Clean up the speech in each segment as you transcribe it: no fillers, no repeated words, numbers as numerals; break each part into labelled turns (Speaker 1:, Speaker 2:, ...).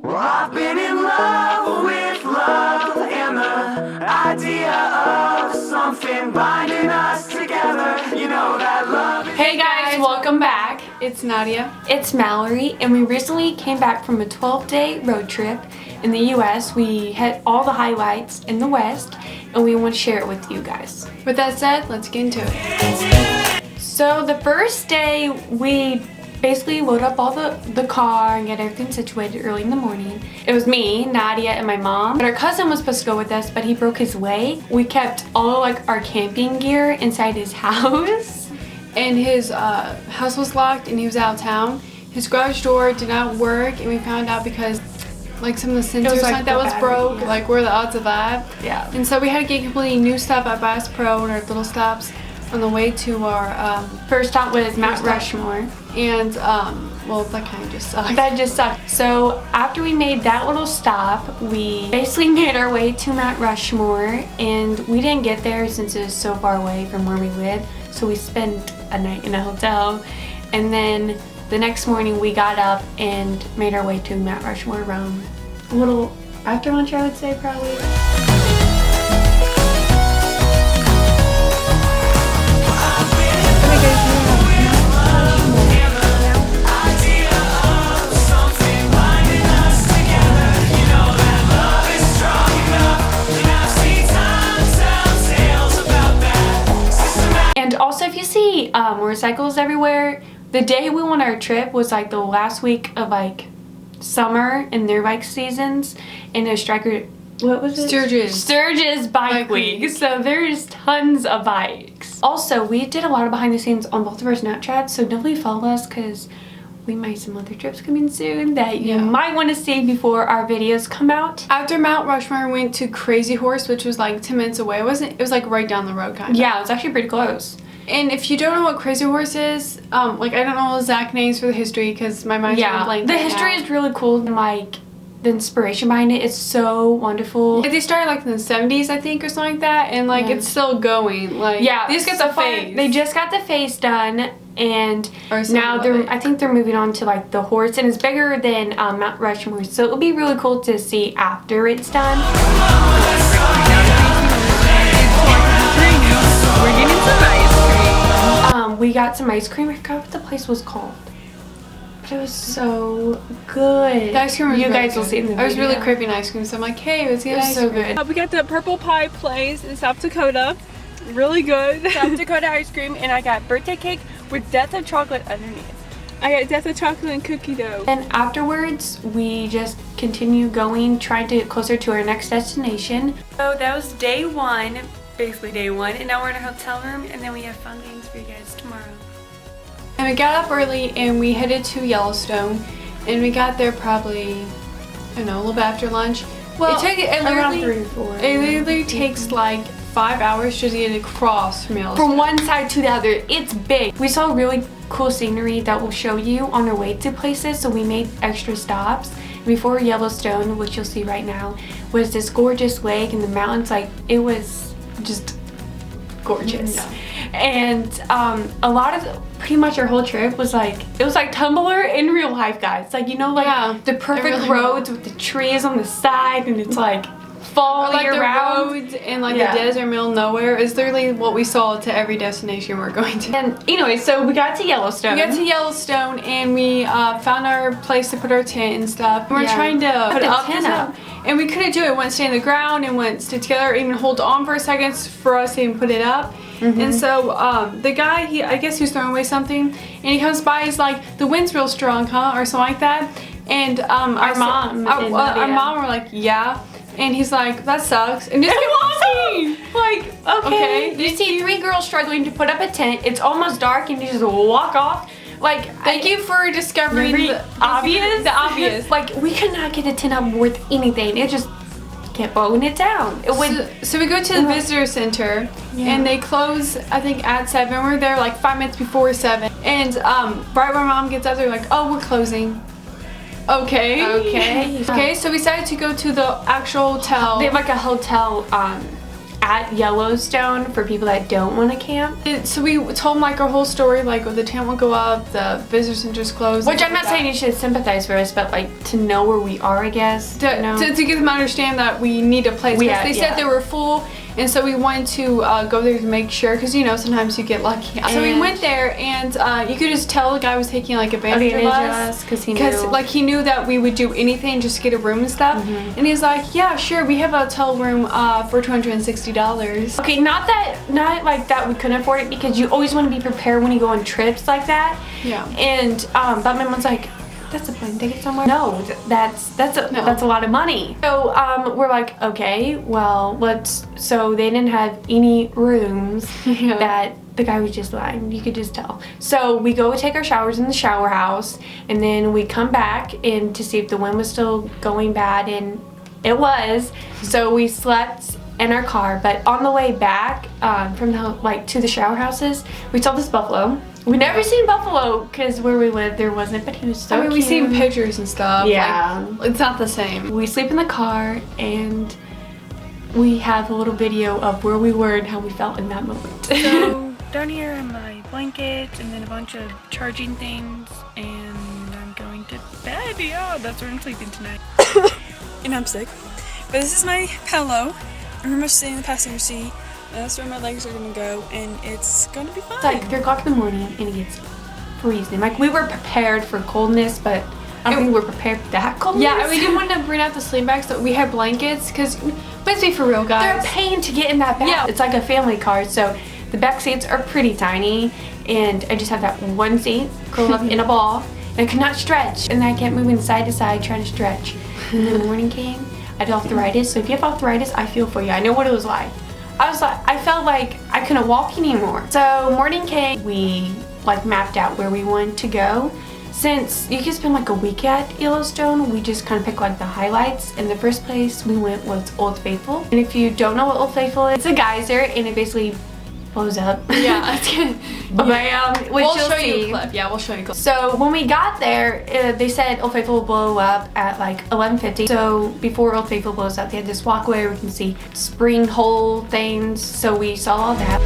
Speaker 1: Well, I've been in love with love and the idea of something binding us together. You know that love.
Speaker 2: Hey guys, welcome back. It's Nadia.
Speaker 3: It's Mallory, and we recently came back from a 12-day road trip in the US. We hit all the highlights in the West, and we want to share it with you guys.
Speaker 2: With that said, let's get into it.
Speaker 3: So the first day, we basically load up all the car and get everything situated early in the morning. It was me, Nadia, and my mom. But our cousin was supposed to go with us, but he broke his leg. We kept all like our camping gear inside his house.
Speaker 2: And his house was locked and he was out of town. His garage door did not work, and we found out because like some of the sensors like that was broke.
Speaker 3: Yeah.
Speaker 2: Like, what are the odds of that?
Speaker 3: Yeah.
Speaker 2: And so we had to get completely new stuff at Bass Pro and our little stops on the way to our
Speaker 3: first stop was Mount Rushmore.
Speaker 2: And well, that kind of just sucked.
Speaker 3: That just sucked. So after we made that little stop, we basically made our way to Mount Rushmore, and we didn't get there since it was so far away from where we live. So we spent a night in a hotel, and then the next morning we got up and made our way to Mount Rushmore around a little after lunch, I would say, probably. And also, if you see motorcycles everywhere, the day we went on our trip was like the last week of like summer in their bike seasons, and a striker, what was it? Sturgis bike week. So there's tons of bikes. Also, we did a lot of behind the scenes on both of our Snapchats, so definitely follow us because we might have some other trips coming soon that you might want to see before our videos come out.
Speaker 2: After Mount Rushmore, we went to Crazy Horse, which was like 10 minutes away. It was like right down the road, kind of.
Speaker 3: Yeah, it was actually pretty close.
Speaker 2: And if you don't know what Crazy Horse is, like, I don't know the exact names for the history because my mind's really blank.
Speaker 3: The history is really cool, and like the inspiration behind it is so wonderful.
Speaker 2: Like, they started like in the 70s, I think, or something like that, and like it's still going. Like,
Speaker 3: they
Speaker 2: just got the face.
Speaker 3: They just got the face done, and now I think they're moving on to like the horse, and it's bigger than Mount Rushmore, so it'll be really cool to see after it's done.
Speaker 4: We're getting some ice cream.
Speaker 3: We got some ice cream. I forgot what the place was called, but it was so good.
Speaker 2: The ice cream was
Speaker 3: you
Speaker 2: really
Speaker 3: guys will
Speaker 2: good.
Speaker 3: see in the video.
Speaker 2: I was really craving ice cream, so I'm like, hey, let's get ice cream.
Speaker 3: so good.
Speaker 4: We got the Purple Pie Place in South Dakota. Really good. South Dakota ice cream, and I got birthday cake with Death of Chocolate underneath. I got Death of Chocolate and cookie dough.
Speaker 3: And afterwards, we just continue going, trying to get closer to our next destination. So that was day one, basically day one, and now we're in our hotel room, and then we have fun games for you guys tomorrow.
Speaker 2: And we got up early and we headed to Yellowstone, and we got there probably, I don't know, a little bit after lunch.
Speaker 3: Well,
Speaker 2: around
Speaker 3: 3 or 4.
Speaker 2: It literally takes like 5 hours just to get across from Yellowstone.
Speaker 3: From one side to the other, it's big. We saw really cool scenery that we'll show you on our way to places, so we made extra stops. Before Yellowstone, which you'll see right now, was this gorgeous lake in the mountains. Like, it was just gorgeous.
Speaker 2: Yeah.
Speaker 3: And a lot of pretty much our whole trip was like, it was like Tumblr in real life, guys. Like, you know, like the perfect roads with the trees on the side, and it's like fall year round.
Speaker 2: The roads in like the desert, middle of nowhere is literally what we saw to every destination we're going to.
Speaker 3: And anyway, so we got to Yellowstone.
Speaker 2: We got to Yellowstone, and we found our place to put our tent and stuff. And we're trying to put
Speaker 3: the tent up.
Speaker 2: And we couldn't do it. It wouldn't stay on the ground and wouldn't stay together, or even hold on for a second for us to even put it up. And so the guy, I guess he was throwing away something, and he comes by, he's like, the wind's real strong, huh? Or something like that. And our mom were like, yeah. And he's like, that sucks. And just kept walking. Like, okay.
Speaker 3: You see 3 girls struggling to put up a tent. It's almost dark, and you just walk off. Like,
Speaker 2: thank you for discovering the obvious.
Speaker 3: Like, we could not get a tent up worth anything. It just kept blowing it down.
Speaker 2: So we go to the visitor center, and they close, I think, at 7. We're there like 5 minutes before 7. And right when Mom gets up, they're like, oh, we're closing. Okay, so we decided to go to the actual hotel.
Speaker 3: They have like a hotel at Yellowstone for people that don't want to camp.
Speaker 2: So we told them like our whole story, like the tent will go up, the visitor center's closed.
Speaker 3: Which I'm not saying you should sympathize for us, but like to know where we are, I guess.
Speaker 2: To get them to understand that we need a place. Because they said they were full, and so we wanted to go there to make sure, because you know sometimes you get lucky. So we went there, and you could just tell the guy was taking like advantage of us
Speaker 3: because
Speaker 2: he knew that we would do anything just to get a room and stuff. And he's like, yeah, sure, we have a hotel room for $260.
Speaker 3: Okay, not like that we couldn't afford it, because you always want to be prepared when you go on trips like that.
Speaker 2: Yeah.
Speaker 3: And but my mom's like, that's a plane ticket somewhere. No, that's a lot of money. So we're like, okay, well, so they didn't have any rooms. That the guy was just lying, you could just tell. So we go take our showers in the shower house, and then we come back and to see if the wind was still going bad, and it was. So we slept in our car, but on the way back from to the shower houses, we saw this buffalo. We never seen buffalo because where we lived there wasn't, but he was so cute.
Speaker 2: We've seen pictures and stuff.
Speaker 3: Yeah.
Speaker 2: Like, it's not the same.
Speaker 3: We sleep in the car, and we have a little video of where we were and how we felt in that moment.
Speaker 4: So down here are my blankets and then a bunch of charging things, and I'm going to bed. Yeah, that's where I'm sleeping tonight. And I'm sick. But this is my pillow. I remember sitting in the passenger seat. That's where my legs are gonna go, and it's gonna be fine.
Speaker 3: It's like 3 o'clock in the morning, and it gets freezing. Like, we were prepared for coldness, but I don't think we were prepared for that coldness.
Speaker 2: Yeah, and we didn't want to bring out the sleep bags, so we had blankets, because let's be for real, guys.
Speaker 3: They're a pain to get in that bag. Yeah. It's like a family car, so the back seats are pretty tiny, and I just have that one seat curled up in a ball, and I could not stretch, and I kept moving side to side trying to stretch. And then the morning came, I had arthritis, so if you have arthritis, I feel for you. I know what it was like. I felt like I couldn't walk anymore. So morning came, we like mapped out where we wanted to go. Since you could spend like a week at Yellowstone, we just kind of picked like the highlights. And the first place we went was Old Faithful. And if you don't know what Old Faithful is, it's a geyser, and it basically blows up.
Speaker 2: Yeah.
Speaker 3: Bam,
Speaker 2: we'll show you a clip. Yeah, we'll show you a clip.
Speaker 3: So when we got there, they said Old Faithful will blow up at like 11:50. So before Old Faithful blows up, they had this walkway where we can see spring hole things. So we saw all that.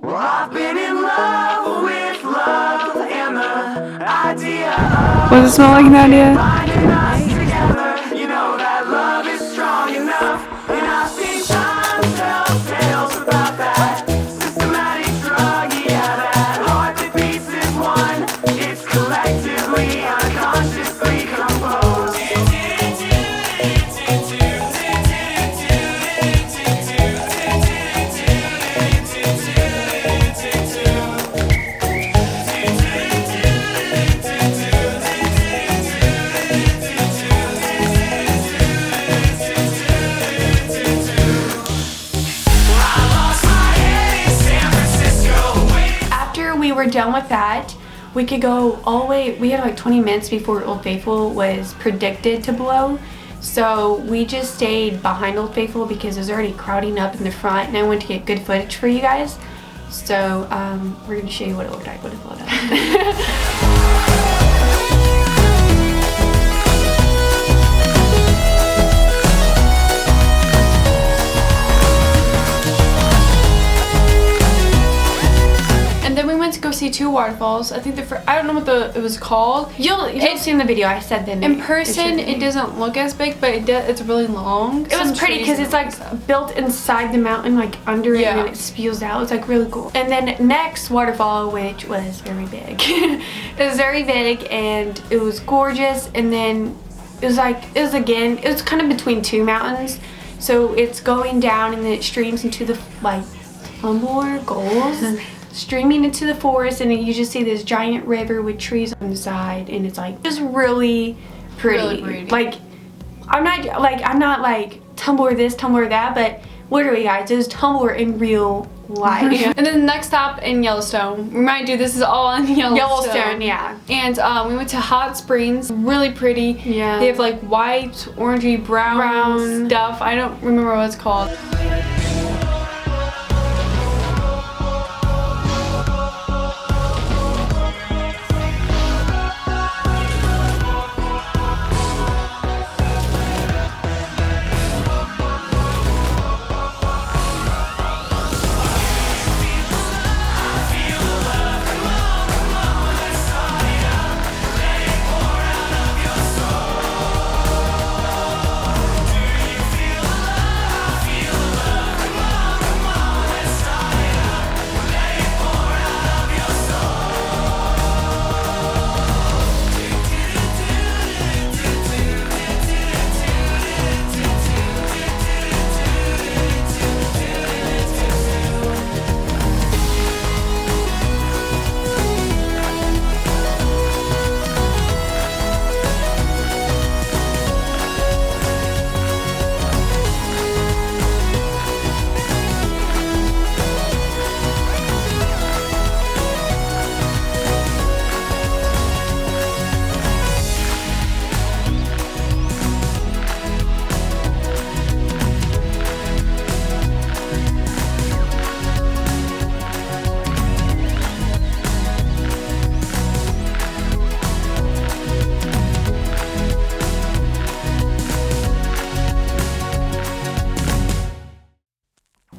Speaker 1: Well, I've been in love with love and the idea of
Speaker 4: What does it smell like, Nadia?
Speaker 1: finding us together. You know that love is strong enough, and I've seen time tell tales about that systematic drug. Yeah, that heart that beats as one. It's collectively, unconsciously composed.
Speaker 3: We were done with that, we could go all the way. We had like 20 minutes before Old Faithful was predicted to blow, so we just stayed behind Old Faithful because it was already crowding up in the front, and I wanted to get good footage for you guys. So we're going to show you what it looked like when it blew up.
Speaker 2: And then we went to go see 2 waterfalls. I think I don't know what it was called.
Speaker 3: You'll see in the video. I said the name.
Speaker 2: In person, it doesn't look as big, but it's really long.
Speaker 3: It was pretty because it's like built inside the mountain, like under it, and then it spews out. It's like really cool. And then next waterfall, which was very big. It was very big, and it was gorgeous. And then it was kind of between 2 mountains. So it's going down, and then it streams into the like Rushmore goals. Streaming into the forest, and you just see this giant river with trees on the side, and it's like just really pretty.
Speaker 2: Really pretty.
Speaker 3: Like I'm not like Tumblr this, Tumblr that, but literally guys, it was Tumblr in real life.
Speaker 2: And then the next stop in Yellowstone. Remind you, this is all in Yellowstone.
Speaker 3: Yellowstone, yeah.
Speaker 2: And we went to hot springs. Really pretty.
Speaker 3: Yeah.
Speaker 2: They have like white, orangey, brown stuff. I don't remember what it's called.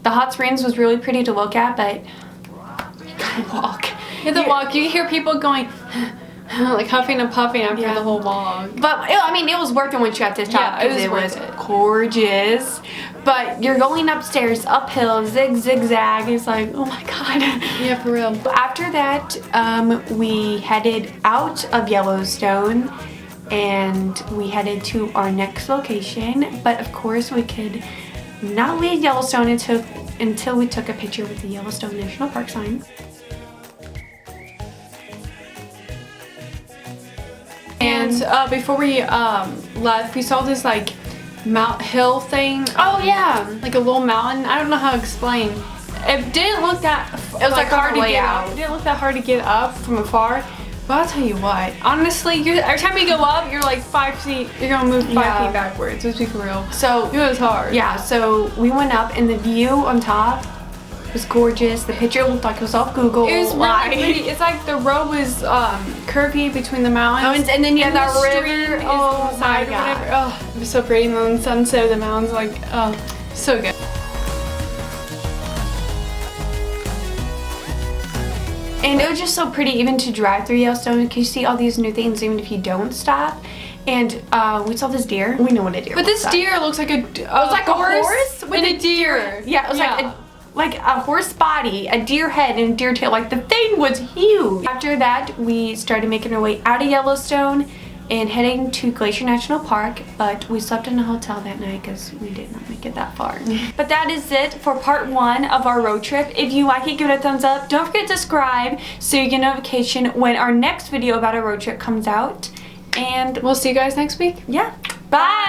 Speaker 3: The hot springs was really pretty to look at, but you gotta walk.
Speaker 2: You have to walk. You hear people going like huffing and puffing after the whole walk.
Speaker 3: But I mean, it was worth it once you got to the top.
Speaker 2: Yeah, it was
Speaker 3: because
Speaker 2: worth
Speaker 3: it
Speaker 2: it.
Speaker 3: was gorgeous. But you're going upstairs, uphill, zigzag. It's like, oh my god.
Speaker 2: Yeah, for real.
Speaker 3: After that, we headed out of Yellowstone and we headed to our next location. But of course, we could not leave Yellowstone until we took a picture with the Yellowstone National Park sign.
Speaker 2: And before we left, we saw this like hill thing.
Speaker 3: Oh yeah.
Speaker 2: Like a little mountain. I don't know how to explain. It didn't look that. It was like hard to get up. It didn't look that hard to get up from afar. But I'll tell you what. Honestly, every time you go up, you're like 5 feet. You're gonna move 5 feet backwards. Let's be for real.
Speaker 3: So
Speaker 2: it was hard.
Speaker 3: Yeah. So we went up, and the view on top was gorgeous. The picture looked like it was off Google.
Speaker 2: It was really pretty. It's like the road was curvy between the mountains.
Speaker 3: And then you have that river.
Speaker 2: Oh my god. Oh, it was so pretty. And then the sunset of the mountains, like, oh, so good.
Speaker 3: And it was just so pretty even to drive through Yellowstone because you see all these new things even if you don't stop. And we saw this deer. We know what a deer
Speaker 2: But this deer looks like a
Speaker 3: horse
Speaker 2: with a deer.
Speaker 3: Yeah, it was like a horse body, a deer head, and a deer tail. Like the thing was huge. After that, we started making our way out of Yellowstone and heading to Glacier National Park, but we slept in a hotel that night because we did not make it that far. But that is it for part 1 of our road trip. If you like it, give it a thumbs up. Don't forget to subscribe so you get notification when our next video about our road trip comes out. And
Speaker 2: we'll see you guys next week.
Speaker 3: Yeah, bye.